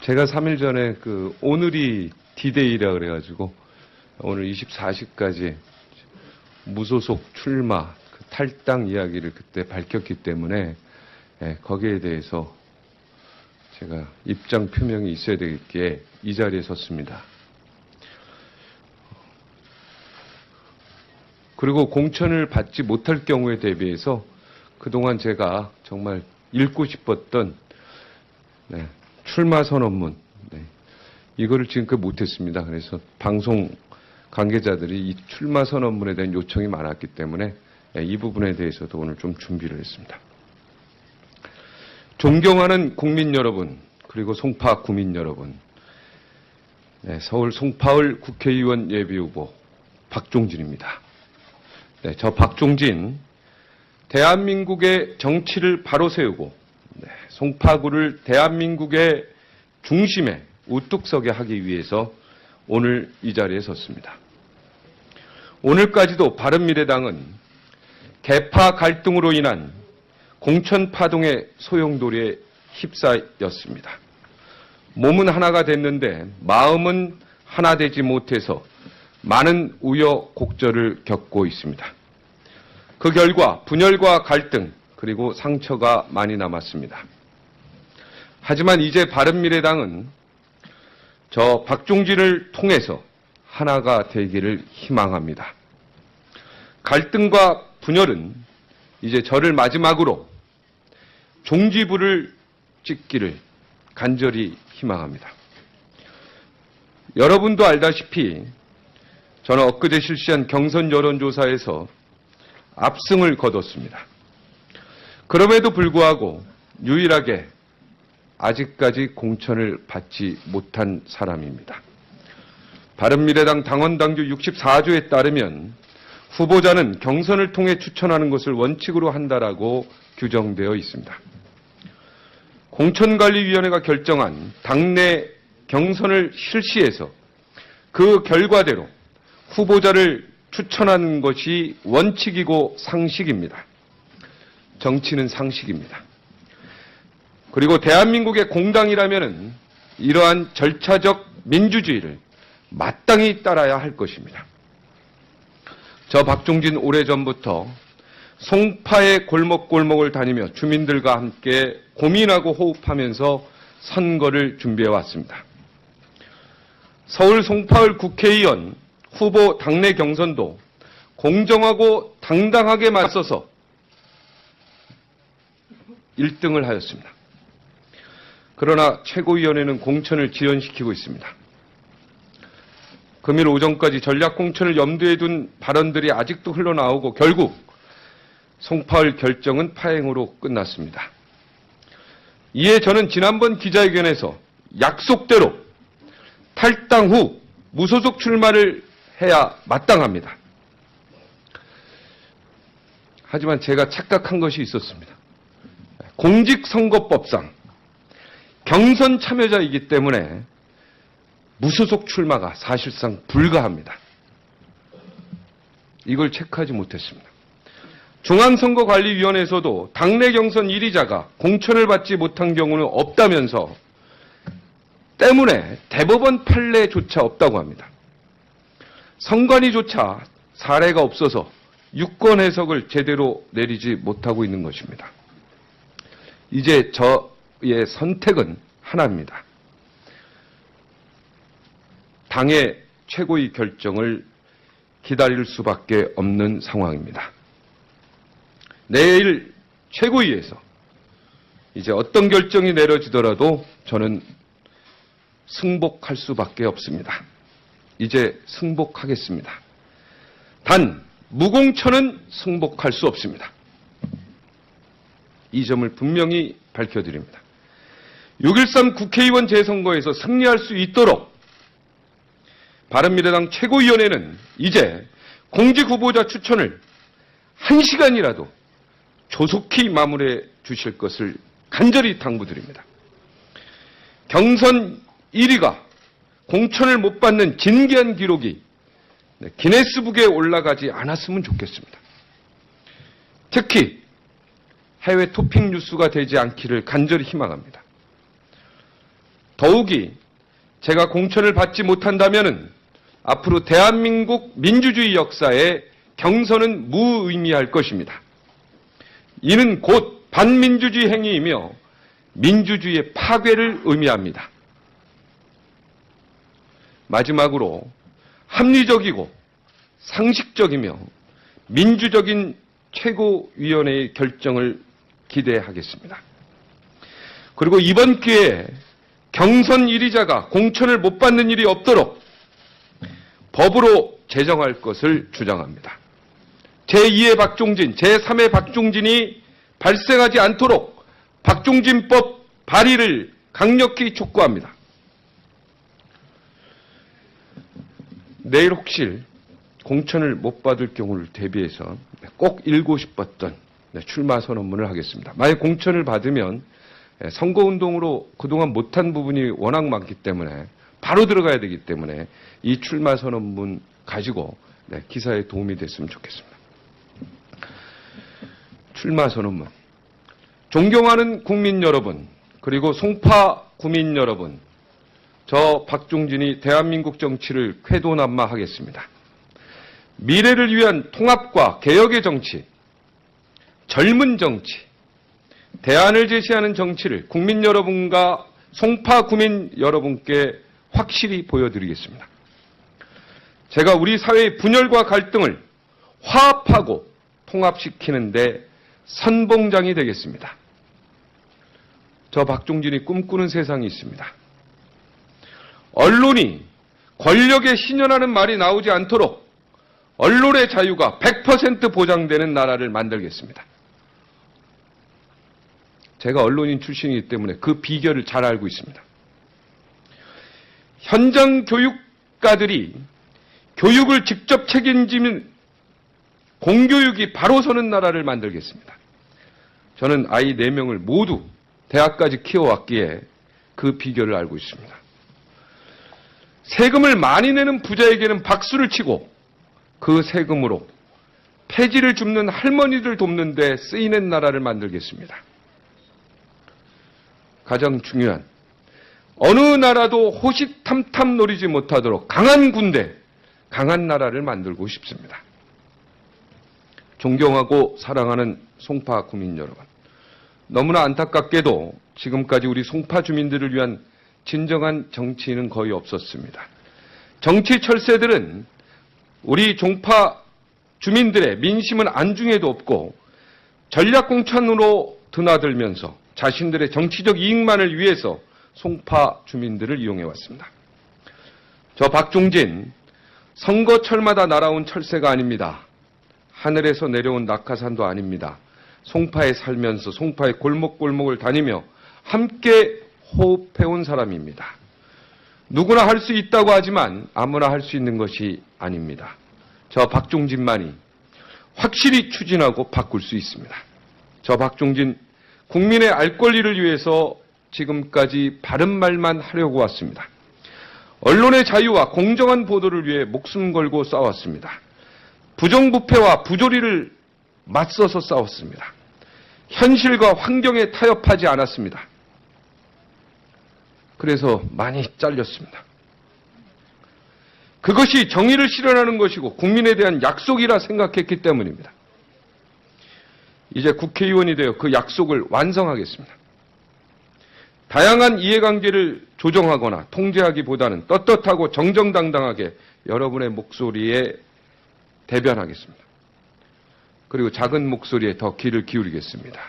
제가 3일 전에 오늘이 D-Day라 그래가지고 오늘 24시까지 무소속 출마, 탈당 이야기를 그때 밝혔기 때문에 거기에 대해서 제가 입장 표명이 있어야 되겠기에 이 자리에 섰습니다. 그리고 공천을 받지 못할 경우에 대비해서 그동안 제가 정말 읽고 싶었던 출마 선언문, 이거를 지금까지 못했습니다. 그래서 방송 관계자들이 이 출마 선언문에 대한 요청이 많았기 때문에 이 부분에 대해서도 오늘 좀 준비를 했습니다. 존경하는 국민 여러분, 그리고 송파 구민 여러분, 서울 송파을 국회의원 예비후보 박종진입니다. 저 박종진, 대한민국의 정치를 바로 세우고 송파구를 대한민국의 중심에 우뚝 서게 하기 위해서 오늘 이 자리에 섰습니다. 오늘까지도 바른미래당은 계파 갈등으로 인한 공천 파동의 소용돌이에 휩싸였습니다. 몸은 하나가 됐는데 마음은 하나 되지 못해서 많은 우여곡절을 겪고 있습니다. 그 결과 분열과 갈등 그리고 상처가 많이 남았습니다. 하지만 이제 바른미래당은 저 박종진을 통해서 하나가 되기를 희망합니다. 갈등과 분열은 이제 저를 마지막으로 종지부를 찍기를 간절히 희망합니다. 여러분도 알다시피 저는 엊그제 실시한 경선 여론조사에서 압승을 거뒀습니다. 그럼에도 불구하고 유일하게 아직까지 공천을 받지 못한 사람입니다. 바른미래당 당원당규 64조에 따르면 후보자는 경선을 통해 추천하는 것을 원칙으로 한다라고 규정되어 있습니다. 공천관리위원회가 결정한 당내 경선을 실시해서 그 결과대로 후보자를 추천하는 것이 원칙이고 상식입니다. 정치는 상식입니다. 그리고 대한민국의 공당이라면 이러한 절차적 민주주의를 마땅히 따라야 할 것입니다. 저 박종진 오래전부터 송파의 골목골목을 다니며 주민들과 함께 고민하고 호흡하면서 선거를 준비해 왔습니다. 서울 송파을 국회의원 후보 당내 경선도 공정하고 당당하게 맞서서 1등을 하였습니다. 그러나 최고위원회는 공천을 지연시키고 있습니다. 금일 오전까지 전략공천을 염두에 둔 발언들이 아직도 흘러나오고 결국 송파을 결정은 파행으로 끝났습니다. 이에 저는 지난번 기자회견에서 약속대로 탈당 후 무소속 출마를 해야 마땅합니다. 하지만 제가 착각한 것이 있었습니다. 공직선거법상 경선 참여자이기 때문에 무소속 출마가 사실상 불가합니다. 이걸 체크하지 못했습니다. 중앙선거관리위원회에서도 당내 경선 1위자가 공천을 받지 못한 경우는 없다면서 때문에 대법원 판례조차 없다고 합니다. 선관위조차 사례가 없어서 유권 해석을 제대로 내리지 못하고 있는 것입니다. 이제 저의 선택은 하나입니다. 당의 최고위 결정을 기다릴 수밖에 없는 상황입니다. 내일 최고위에서 이제 어떤 결정이 내려지더라도 저는 승복할 수밖에 없습니다. 이제 승복하겠습니다. 단 무공천은 승복할 수 없습니다. 이 점을 분명히 밝혀드립니다. 6.13 국회의원 재선거에서 승리할 수 있도록 바른미래당 최고위원회는 이제 공직 후보자 추천을 1시간이라도 조속히 마무리해 주실 것을 간절히 당부드립니다. 경선 1위가 공천을 못 받는 진기한 기록이 기네스북에 올라가지 않았으면 좋겠습니다. 특히 해외 토픽 뉴스가 되지 않기를 간절히 희망합니다. 더욱이 제가 공천을 받지 못한다면은 앞으로 대한민국 민주주의 역사에 경선은 무의미할 것입니다. 이는 곧 반민주주의 행위이며 민주주의의 파괴를 의미합니다. 마지막으로 합리적이고 상식적이며 민주적인 최고위원회의 결정을 기대하겠습니다. 그리고 이번 기회에 경선 1위자가 공천을 못 받는 일이 없도록 법으로 제정할 것을 주장합니다. 제2의 박종진, 제3의 박종진이 발생하지 않도록 박종진법 발의를 강력히 촉구합니다. 내일 혹시 공천을 못 받을 경우를 대비해서 꼭 읽고 싶었던 출마 선언문을 하겠습니다. 만약 공천을 받으면 선거운동으로 그동안 못한 부분이 워낙 많기 때문에 바로 들어가야 되기 때문에 이 출마 선언문 가지고 기사에 도움이 됐으면 좋겠습니다. 출마 선언문. 존경하는 국민 여러분, 그리고 송파 구민 여러분, 저 박종진이 대한민국 정치를 쾌도난마하겠습니다. 미래를 위한 통합과 개혁의 정치, 젊은 정치, 대안을 제시하는 정치를 국민 여러분과 송파 구민 여러분께 확실히 보여드리겠습니다. 제가 우리 사회의 분열과 갈등을 화합하고 통합시키는 데 선봉장이 되겠습니다. 저 박종진이 꿈꾸는 세상이 있습니다. 언론이 권력에 신연하는 말이 나오지 않도록 언론의 자유가 100% 보장되는 나라를 만들겠습니다. 제가 언론인 출신이기 때문에 그 비결을 잘 알고 있습니다. 현장 교육가들이 교육을 직접 책임지는 공교육이 바로 서는 나라를 만들겠습니다. 저는 아이 4명을 모두 대학까지 키워왔기에 그 비결을 알고 있습니다. 세금을 많이 내는 부자에게는 박수를 치고 그 세금으로 폐지를 줍는 할머니들 돕는 데 쓰이는 나라를 만들겠습니다. 가장 중요한, 어느 나라도 호시탐탐 노리지 못하도록 강한 군대, 강한 나라를 만들고 싶습니다. 존경하고 사랑하는 송파 구민 여러분, 너무나 안타깝게도 지금까지 우리 송파 주민들을 위한 진정한 정치인은 거의 없었습니다. 정치 철새들은 우리 종파 주민들의 민심은 안중에도 없고 전략공천으로 드나들면서 자신들의 정치적 이익만을 위해서 송파 주민들을 이용해왔습니다. 저 박종진, 선거철마다 날아온 철새가 아닙니다. 하늘에서 내려온 낙하산도 아닙니다. 송파에 살면서 송파의 골목골목을 다니며 함께 호흡해온 사람입니다. 누구나 할 수 있다고 하지만 아무나 할 수 있는 것이 아닙니다. 저 박종진만이 확실히 추진하고 바꿀 수 있습니다. 저 박종진, 국민의 알 권리를 위해서 지금까지 바른 말만 하려고 왔습니다. 언론의 자유와 공정한 보도를 위해 목숨 걸고 싸웠습니다. 부정부패와 부조리를 맞서서 싸웠습니다. 현실과 환경에 타협하지 않았습니다. 그래서 많이 잘렸습니다. 그것이 정의를 실현하는 것이고 국민에 대한 약속이라 생각했기 때문입니다. 이제 국회의원이 되어 그 약속을 완성하겠습니다. 다양한 이해관계를 조정하거나 통제하기보다는 떳떳하고 정정당당하게 여러분의 목소리에 대변하겠습니다. 그리고 작은 목소리에 더 귀를 기울이겠습니다.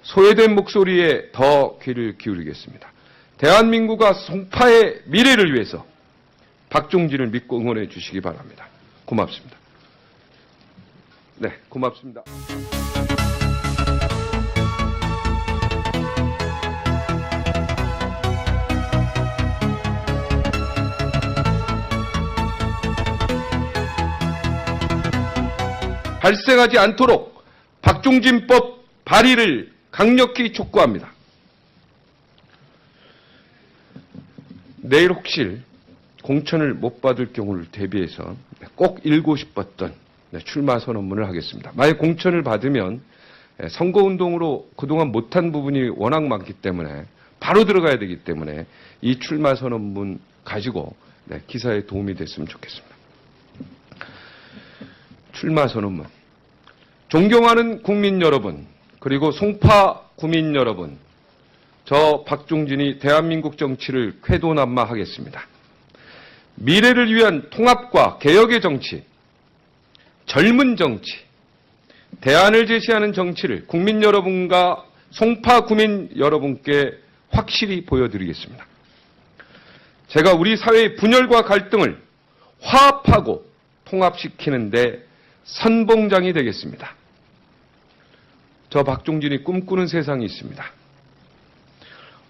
소외된 목소리에 더 귀를 기울이겠습니다. 대한민국과 송파의 미래를 위해서 박종진을 믿고 응원해 주시기 바랍니다. 고맙습니다. 네, 고맙습니다. 발생하지 않도록 박종진법 발의를 강력히 촉구합니다. 내일 혹시 공천을 못 받을 경우를 대비해서 꼭 읽고 싶었던 출마 선언문을 하겠습니다. 만약 공천을 받으면 선거운동으로 그동안 못한 부분이 워낙 많기 때문에 바로 들어가야 되기 때문에 이 출마 선언문 가지고 기사에 도움이 됐으면 좋겠습니다. 출마 선언문. 존경하는 국민 여러분, 그리고 송파 구민 여러분, 저 박종진이 대한민국 정치를 쾌도난마하겠습니다. 미래를 위한 통합과 개혁의 정치, 젊은 정치, 대안을 제시하는 정치를 국민 여러분과 송파 구민 여러분께 확실히 보여드리겠습니다. 제가 우리 사회의 분열과 갈등을 화합하고 통합시키는 데 선봉장이 되겠습니다. 저 박종진이 꿈꾸는 세상이 있습니다.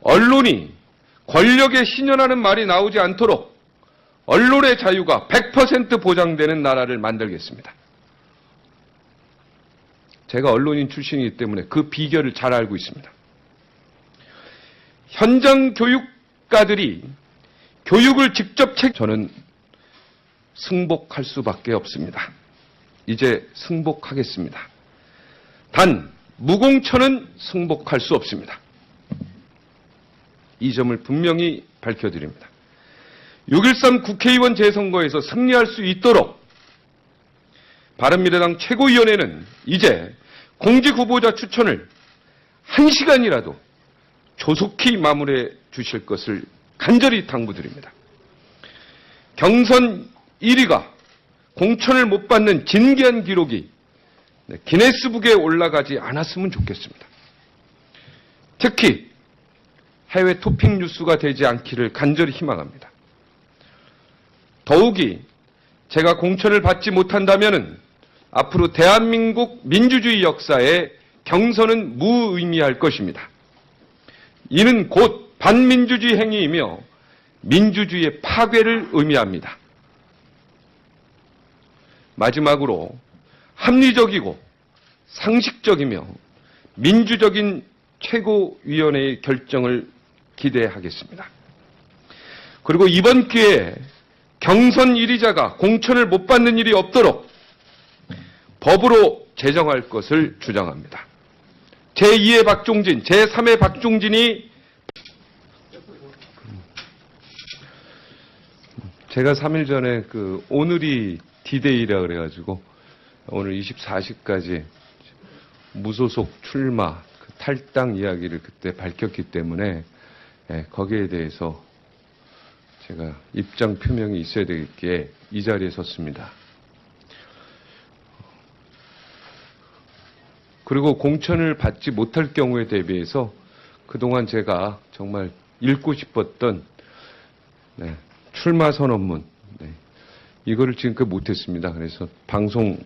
언론이 권력에 신연하는 말이 나오지 않도록 언론의 자유가 100% 보장되는 나라를 만들겠습니다. 제가 언론인 출신이기 때문에 그 비결을 잘 알고 있습니다. 현장 교육가들이 교육을 직접 저는 승복할 수밖에 없습니다. 이제 승복하겠습니다. 단 무공천은 승복할 수 없습니다. 이 점을 분명히 밝혀드립니다. 6.13 국회의원 재선거에서 승리할 수 있도록 바른미래당 최고위원회는 이제 공직 후보자 추천을 1시간이라도 조속히 마무리해 주실 것을 간절히 당부드립니다. 경선 1위가 공천을 못 받는 진기한 기록이 기네스북에 올라가지 않았으면 좋겠습니다. 특히 해외 토픽 뉴스가 되지 않기를 간절히 희망합니다. 더욱이 제가 공천을 받지 못한다면은 앞으로 대한민국 민주주의 역사에 경선은 무의미할 것입니다. 이는 곧 반민주주의 행위이며 민주주의의 파괴를 의미합니다. 마지막으로 합리적이고 상식적이며 민주적인 최고위원회의 결정을 기대하겠습니다. 그리고 이번 기회에 경선 1위자가 공천을 못 받는 일이 없도록 법으로 제정할 것을 주장합니다. 제2의 박종진, 제3의 박종진이 제가 3일 전에 오늘이 D-Day라 그래가지고 오늘 24시까지 무소속 출마, 탈당 이야기를 그때 밝혔기 때문에 거기에 대해서 제가 입장 표명이 있어야 되겠기에 이 자리에 섰습니다. 그리고 공천을 받지 못할 경우에 대비해서 그동안 제가 정말 읽고 싶었던 출마 선언문, 이거를 지금까지 못했습니다. 그래서 방송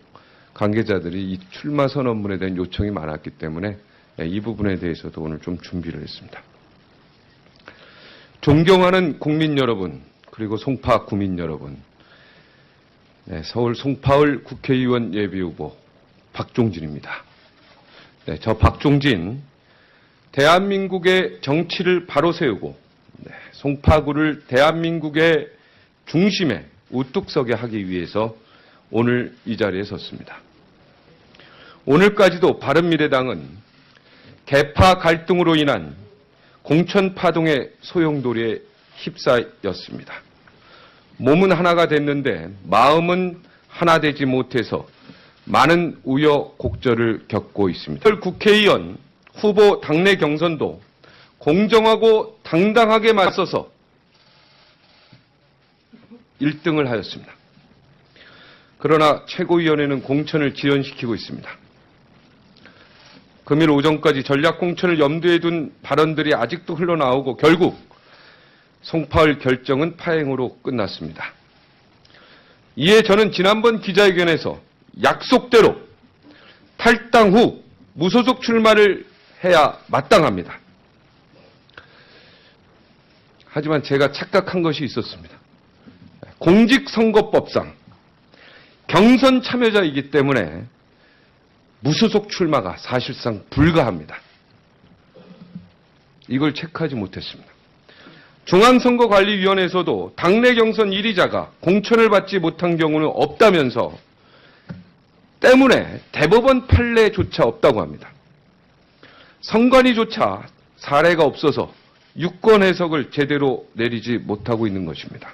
관계자들이 이 출마 선언문에 대한 요청이 많았기 때문에 이 부분에 대해서도 오늘 좀 준비를 했습니다. 존경하는 국민 여러분, 그리고 송파 구민 여러분, 서울 송파을 국회의원 예비후보 박종진입니다. 저 박종진, 대한민국의 정치를 바로 세우고 송파구를 대한민국의 중심에 우뚝 서게 하기 위해서 오늘 이 자리에 섰습니다. 오늘까지도 바른미래당은 계파 갈등으로 인한 공천 파동의 소용돌이에 휩싸였습니다. 몸은 하나가 됐는데 마음은 하나 되지 못해서 많은 우여곡절을 겪고 있습니다. 국회의원 후보 당내 경선도 공정하고 당당하게 맞서서 1등을 하였습니다. 그러나 최고위원회는 공천을 지연시키고 있습니다. 금일 오전까지 전략공천을 염두에 둔 발언들이 아직도 흘러나오고 결국 송파을 결정은 파행으로 끝났습니다. 이에 저는 지난번 기자회견에서 약속대로 탈당 후 무소속 출마를 해야 마땅합니다. 하지만 제가 착각한 것이 있었습니다. 공직선거법상 경선 참여자이기 때문에 무소속 출마가 사실상 불가합니다. 이걸 체크하지 못했습니다. 중앙선거관리위원회에서도 당내 경선 1위자가 공천을 받지 못한 경우는 없다면서 때문에 대법원 판례조차 없다고 합니다. 선관위조차 사례가 없어서 유권 해석을 제대로 내리지 못하고 있는 것입니다.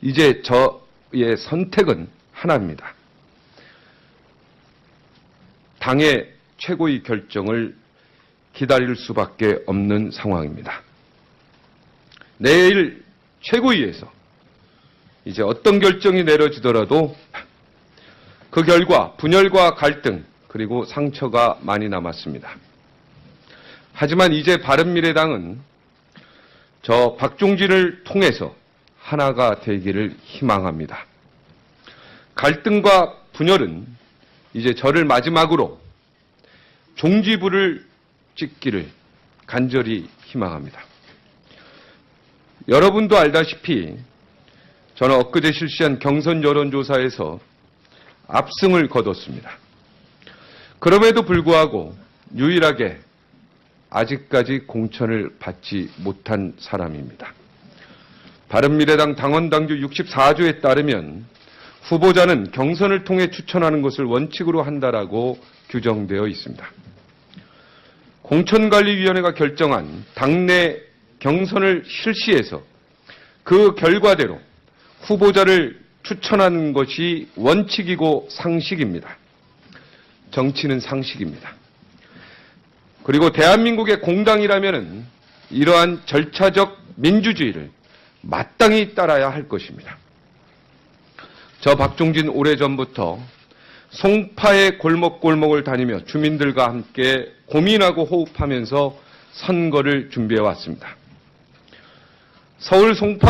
이제 저의 선택은 하나입니다. 당의 최고의 결정을 기다릴 수밖에 없는 상황입니다. 내일 최고위에서 이제 어떤 결정이 내려지더라도 그 결과 분열과 갈등 그리고 상처가 많이 남았습니다. 하지만 이제 바른미래당은 저 박종진을 통해서 하나가 되기를 희망합니다. 갈등과 분열은 이제 저를 마지막으로 종지부를 찍기를 간절히 희망합니다. 여러분도 알다시피 저는 엊그제 실시한 경선 여론조사에서 압승을 거뒀습니다. 그럼에도 불구하고 유일하게 아직까지 공천을 받지 못한 사람입니다. 바른미래당 당원당규 64조에 따르면 후보자는 경선을 통해 추천하는 것을 원칙으로 한다라고 규정되어 있습니다. 공천관리위원회가 결정한 당내 경선을 실시해서 그 결과대로 후보자를 추천하는 것이 원칙이고 상식입니다. 정치는 상식입니다. 그리고 대한민국의 공당이라면 이러한 절차적 민주주의를 마땅히 따라야 할 것입니다. 저 박종진 오래전부터 송파의 골목골목을 다니며 주민들과 함께 고민하고 호흡하면서 선거를 준비해 왔습니다. 서울 송파